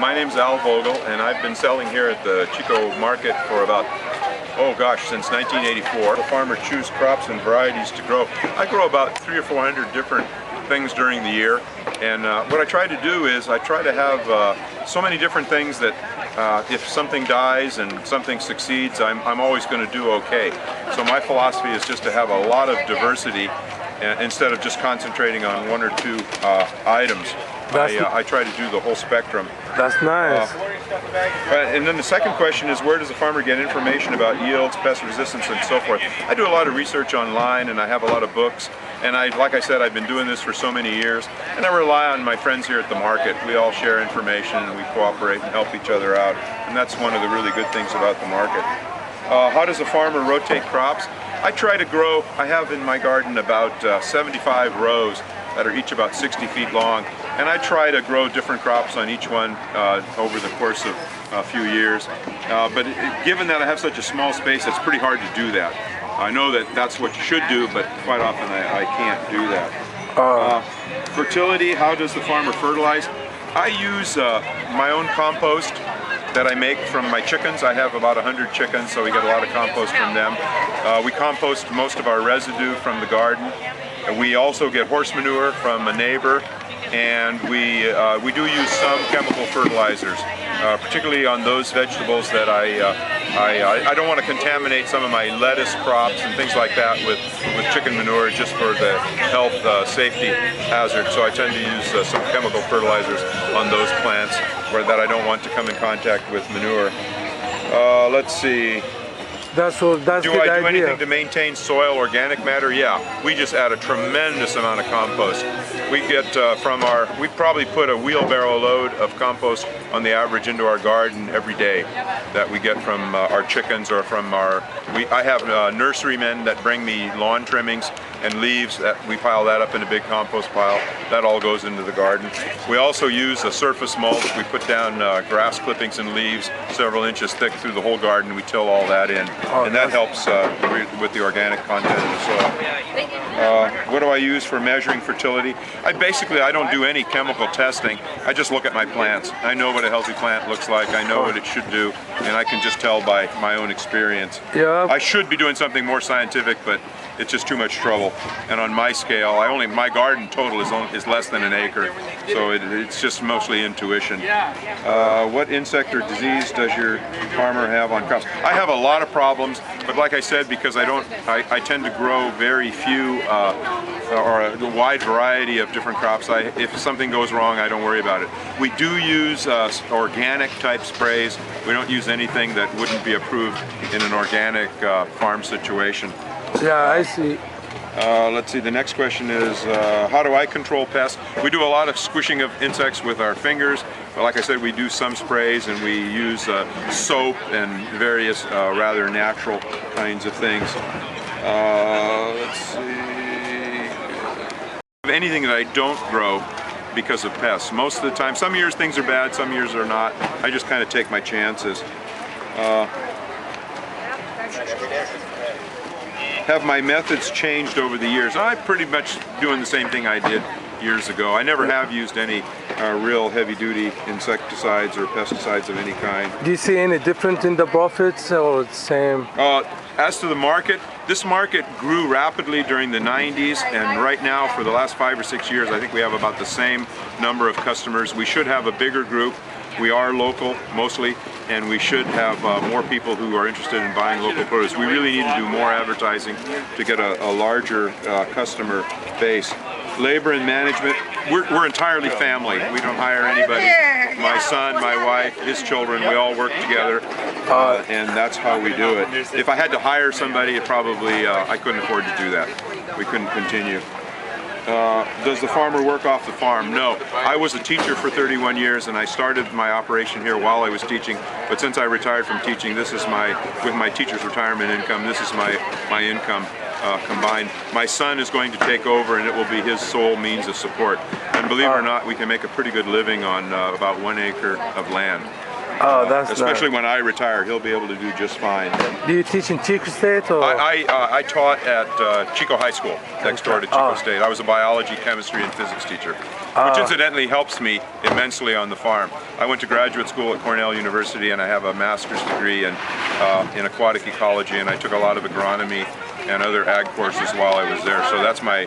My name's Al Vogel, and I've been selling here at the Chico market for about, oh gosh, since 1984. The farmer choose crops and varieties to grow. I grow about 300 or 400 different things during the year, and what I try to do is I try to have so many different things that if something dies and something succeeds, I'm always going to do okay. So my philosophy is just to have a lot of diversity instead of just concentrating on one or two items. I try to do the whole spectrum. That's nice. And then the second question is, where does the farmer get information about yields, pest resistance, and so forth? I do a lot of research online, and I have a lot of books. And like I said, I've been doing this for so many years, and I rely on my friends here at the market. We all share information, and we cooperate and help each other out. And that's one of the really good things about the market. How does a farmer rotate crops? I try to grow, I have in my garden about 75 rows that are each about 60 feet long, and I try to grow different crops on each one over the course of a few years. But given that I have such a small space, it's pretty hard to do that. I know that that's what you should do, but quite often I can't do that. Fertility, how does the farmer fertilize? I use my own compost that I make from my chickens. I have about 100 chickens, so we get a lot of compost from them. We compost most of our residue from the garden. We also get horse manure from a neighbor, and we do use some chemical fertilizers, particularly on those vegetables that I don't want to contaminate some of my lettuce crops and things like that with chicken manure just for the health safety hazard. So I tend to use some chemical fertilizers on those plants that I don't want to come in contact with manure. Let's see. That's do I do idea. anything to maintain soil organic matter? Yeah, we just add a tremendous amount of compost. We get we probably put a wheelbarrow load of compost on the average into our garden every day that we get from our chickens or from I have nurserymen that bring me lawn trimmings and leaves. We pile that up in a big compost pile. That all goes into the garden. We also use a surface mulch. We put down grass clippings and leaves several inches thick through the whole garden. We till all that in. And that helps with the organic content of the soil. What do I use for measuring fertility? I don't do any chemical testing. I just look at my plants. I know what a healthy plant looks like. I know what it should do, and I can just tell by my own experience. Yeah. I should be doing something more scientific, but it's just too much trouble. And on my scale, my garden total is less than an acre, so it's just mostly intuition. What insect or disease does your farmer have on crops? I have a lot of problems, but like I said, because I tend to grow very few or a wide variety of different crops. If something goes wrong, I don't worry about it. We do use organic type sprays. We don't use anything that wouldn't be approved in an organic farm situation. Yeah, I see. Let's see, the next question is, how do I control pests? We do a lot of squishing of insects with our fingers. But like I said, we do some sprays, and we use soap and various rather natural kinds of things. Let's see. Anything that I don't grow because of pests. Most of the time, some years things are bad, some years are not. I just kind of take my chances. Have my methods changed over the years? I'm pretty much doing the same thing I did years ago. I never have used any real heavy-duty insecticides or pesticides of any kind. Do you see any difference in the profits or the same? As to the market, this market grew rapidly during the 90s, and right now for the last 5 or 6 years I think we have about the same number of customers. We should have a bigger group. We are local mostly, and we should have more people who are interested in buying local produce. We really need to do more advertising to get a larger customer base. Labor and management, we're entirely family. We don't hire anybody. My son, my wife, his children, we all work together, and that's how we do it. If I had to hire somebody, it probably I couldn't afford to do that. We couldn't continue. Does the farmer work off the farm? No. I was a teacher for 31 years, and I started my operation here while I was teaching, but since I retired from teaching, this is with my teacher's retirement income, this is my income combined. My son is going to take over, and it will be his sole means of support. And believe it or not, we can make a pretty good living on about 1 acre of land. Oh, that's Especially nice. when I retire, he'll be able to do just fine. Do you teach in Chico State or? I taught at Chico High School, next door to Chico Oh. State. I was a biology, chemistry, and physics teacher, which incidentally helps me immensely on the farm. I went to graduate school at Cornell University, and I have a master's degree in aquatic ecology, and I took a lot of agronomy and other ag courses while I was there. So that's my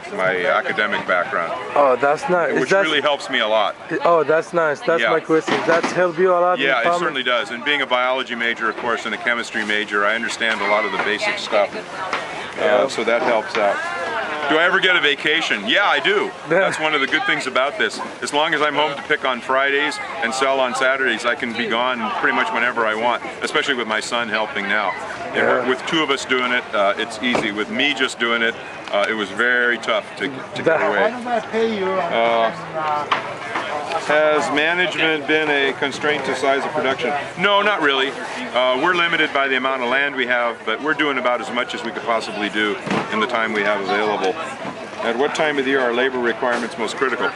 academic background, Oh, that's nice. which really helps me a lot. Oh, that's nice. That's Yeah. my question. That's helped you a lot. Yeah, in it farming? certainly does. And being a biology major, of course, and a chemistry major, I understand a lot of the basic stuff. So that helps out. Do I ever get a vacation? Yeah, I do. That's one of the good things about this. As long as I'm home to pick on Fridays and sell on Saturdays, I can be gone pretty much whenever I want, especially with my son helping now. And with two of us doing it, it's easy. With me just doing it, it was very tough to get away. Has management been a constraint to size of production? No, not really. We're limited by the amount of land we have, but we're doing about as much as we could possibly do in the time we have available. At what time of the year are labor requirements most critical?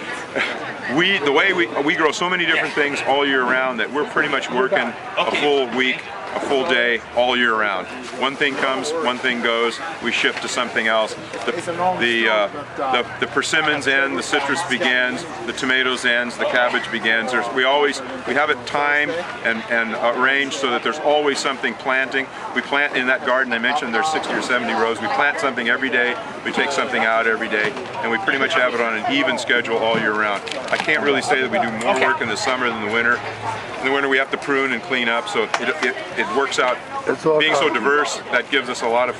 The way we grow so many different things all year round that we're pretty much working a full week, a full day, all year round. One thing comes, one thing goes, we shift to something else. The persimmons end, the citrus begins, the tomatoes ends, the cabbage begins. We have it timed and arranged so that there's always something planting. We plant in that garden I mentioned, there's 60 or 70 rows. We plant something every day, we take something out every day, and we pretty much have it on an even schedule all year round. I can't really say that we do more work in the summer than the winter. In the winter we have to prune and clean up, so it works out. Being so diverse, that gives us a lot of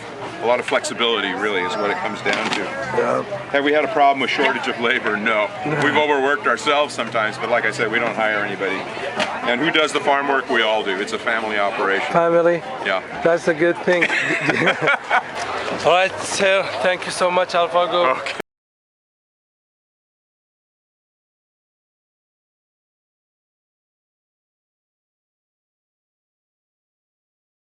flexibility, really, is what it comes down to. Yeah. Have we had a problem with shortage of labor? No. We've overworked ourselves sometimes, but like I said, we don't hire anybody. And who does the farm work? We all do. It's a family operation. Family? Yeah. That's a good thing. All right, so thank you so much, Alfago. Okay.